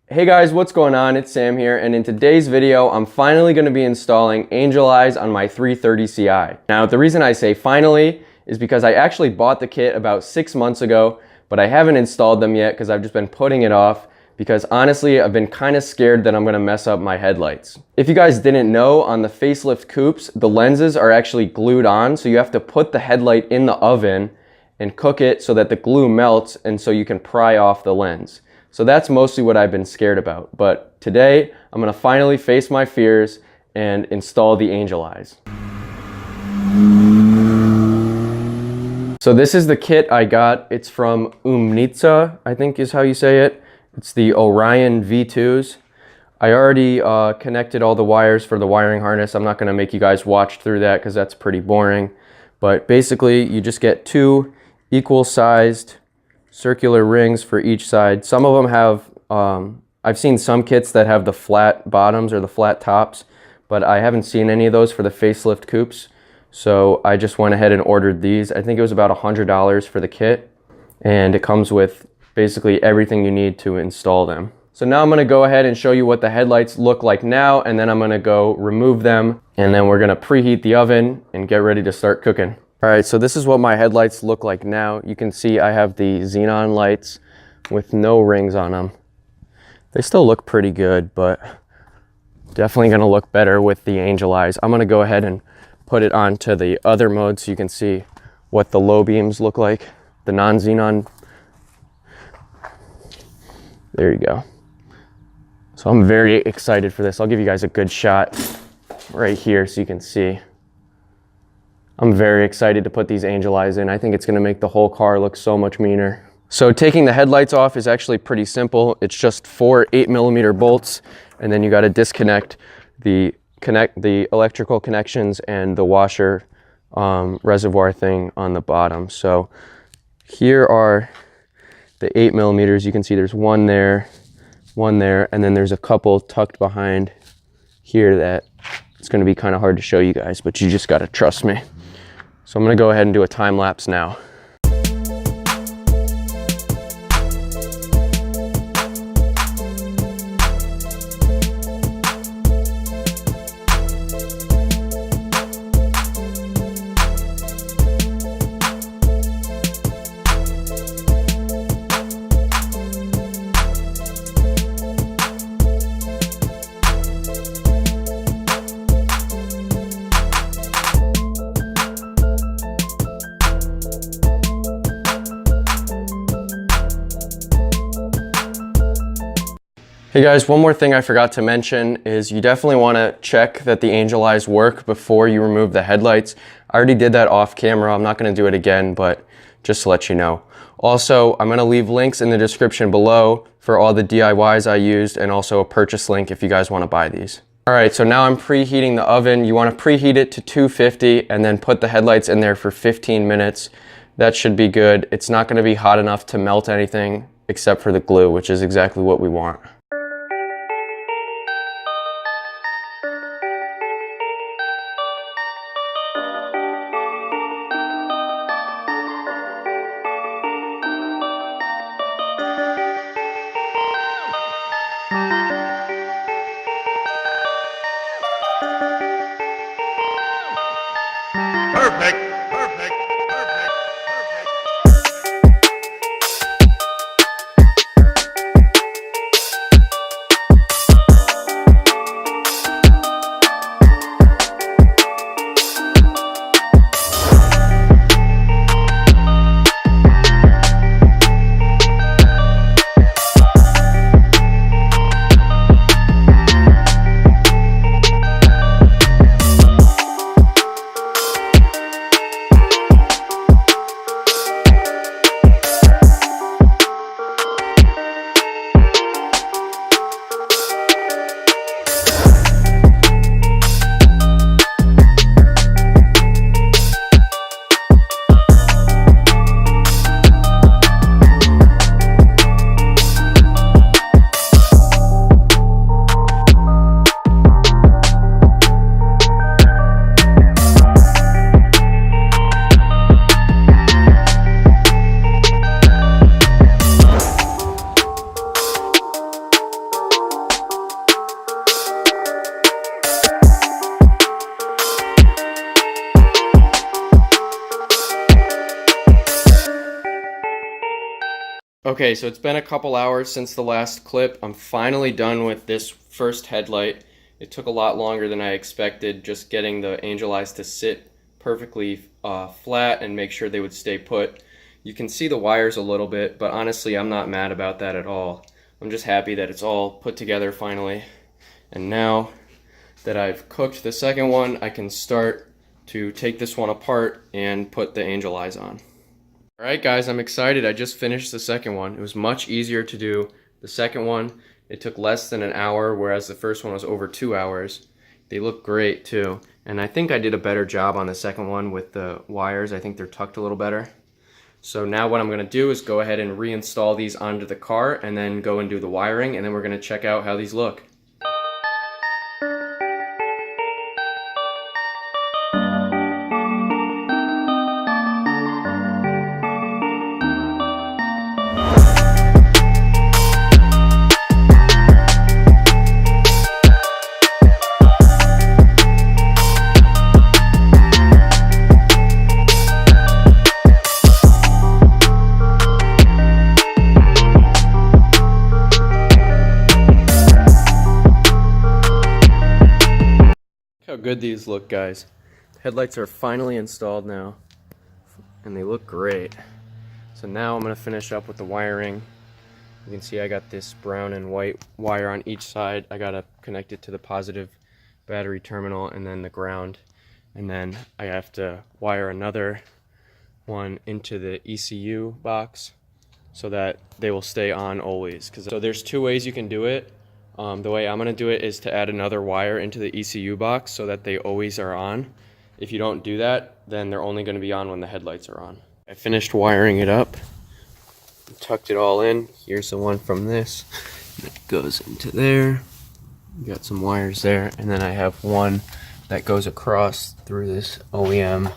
Hey guys, what's going on? It's Sam here, and in today's video, I'm finally going to be installing Angel Eyes on my 330 Ci. Now, the reason I say finally is because I actually bought the kit about 6 months ago, but I haven't installed them yet because I've just been putting it off because honestly, I've been kind of scared that I'm going to mess up my headlights. If you guys didn't know, on the Facelift Coupes, the lenses are actually glued on, so you have to put the headlight in the oven and cook it so that the glue melts and so you can pry off the lens. So that's mostly what I've been scared about. But today, I'm gonna finally face my fears and install the Angel Eyes. So this is the kit I got. It's from Umnitza, I think is how you say it. It's the Orion V2s. I already connected all the wires for the wiring harness. I'm not gonna make you guys watch through that because that's pretty boring. But basically, you just get two equal sized circular rings for each side. Some of them have, I've seen some kits that have the flat bottoms or the flat tops, but I haven't seen any of those for the Facelift Coupes. So I just went ahead and ordered these. I think it was about $100 for the kit, and it comes with basically everything you need to install them. So now I'm gonna go ahead and show you what the headlights look like now, and then I'm gonna go remove them, and then we're gonna preheat the oven and get ready to start cooking. All right, so this is what my headlights look like now. You can see I have the xenon lights with no rings on them. They still look pretty good, but definitely gonna look better with the Angel Eyes. I'm gonna go ahead and put it onto the other mode so you can see what the low beams look like, the non-xenon. There you go. So I'm very excited for this. I'll give you guys a good shot right here so you can see. I'm very excited to put these Angel Eyes in. I think it's gonna make the whole car look so much meaner. So taking the headlights off is actually pretty simple. It's just 4 8mm bolts, and then you gotta disconnect the electrical connections and the washer reservoir thing on the bottom. So here are the 8mm. You can see there's one there, and then there's a couple tucked behind here that it's gonna be kind of hard to show you guys, but you just gotta trust me. So I'm gonna go ahead and do a time lapse now. Hey guys, one more thing I forgot to mention is you definitely want to check that the Angel Eyes work before you remove the headlights. I already did that off camera. I'm not going to do it again, but just to let you know. Also, I'm going to leave links in the description below for all the DIYs I used and also a purchase link if you guys want to buy these. All right, so now I'm preheating the oven. You want to preheat it to 250 and then put the headlights in there for 15 minutes. That should be good. It's not going to be hot enough to melt anything except for the glue, which is exactly what we want. Perfect, perfect, perfect, perfect. Okay, so it's been a couple hours since the last clip. I'm finally done with this first headlight. It took a lot longer than I expected, just getting the angel eyes to sit perfectly flat and make sure they would stay put. You can see the wires a little bit, but honestly, I'm not mad about that at all. I'm just happy that it's all put together finally. And now that I've cooked the second one, I can start to take this one apart and put the angel eyes on. Alright guys, I'm excited. I just finished the second one. It was much easier to do the second one. It took less than an hour, whereas the first one was over 2 hours. They look great too. And I think I did a better job on the second one with the wires. I think they're tucked a little better. So now what I'm going to do is go ahead and reinstall these onto the car and then go and do the wiring, and then we're going to check out how these look. How good these look, guys. Headlights are finally installed now, and they look great. So now I'm going to finish up with the wiring. You can see I got this brown and white wire on each side. I got to connect it to the positive battery terminal and then the ground. And then I have to wire another one into the ECU box so that they will stay on always. So there's two ways you can do it. The way I'm going to do it is to add another wire into the ECU box so that they always are on. If you don't do that, then they're only going to be on when the headlights are on. I finished wiring it up, tucked it all in. Here's the one from this. It goes into there. You got some wires there, and then I have one that goes across through this OEM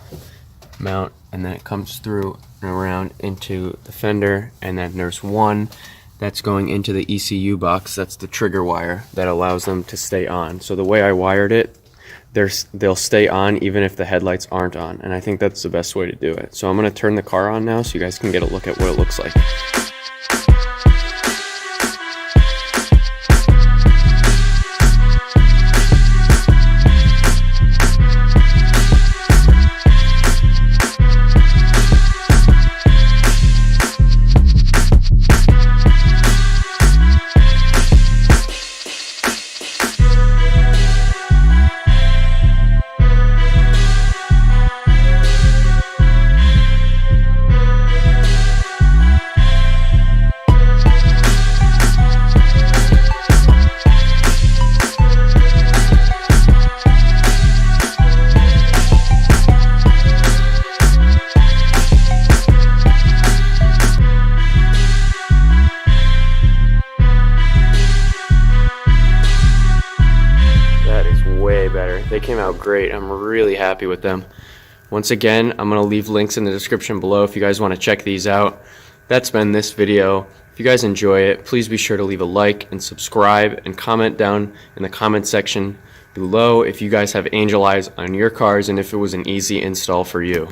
mount, and then it comes through and around into the fender, and then there's one that's going into the ECU box. That's the trigger wire that allows them to stay on. So the way I wired it, they'll stay on even if the headlights aren't on, and I think that's the best way to do it. So I'm going to turn the car on now so you guys can get a look at what it looks like. Better. They came out great. I'm really happy with them. Once again, I'm going to leave links in the description below if you guys want to check these out. That's been this video. If you guys enjoy it, please be sure to leave a like and subscribe and comment down in the comment section below if you guys have angel eyes on your cars and if it was an easy install for you.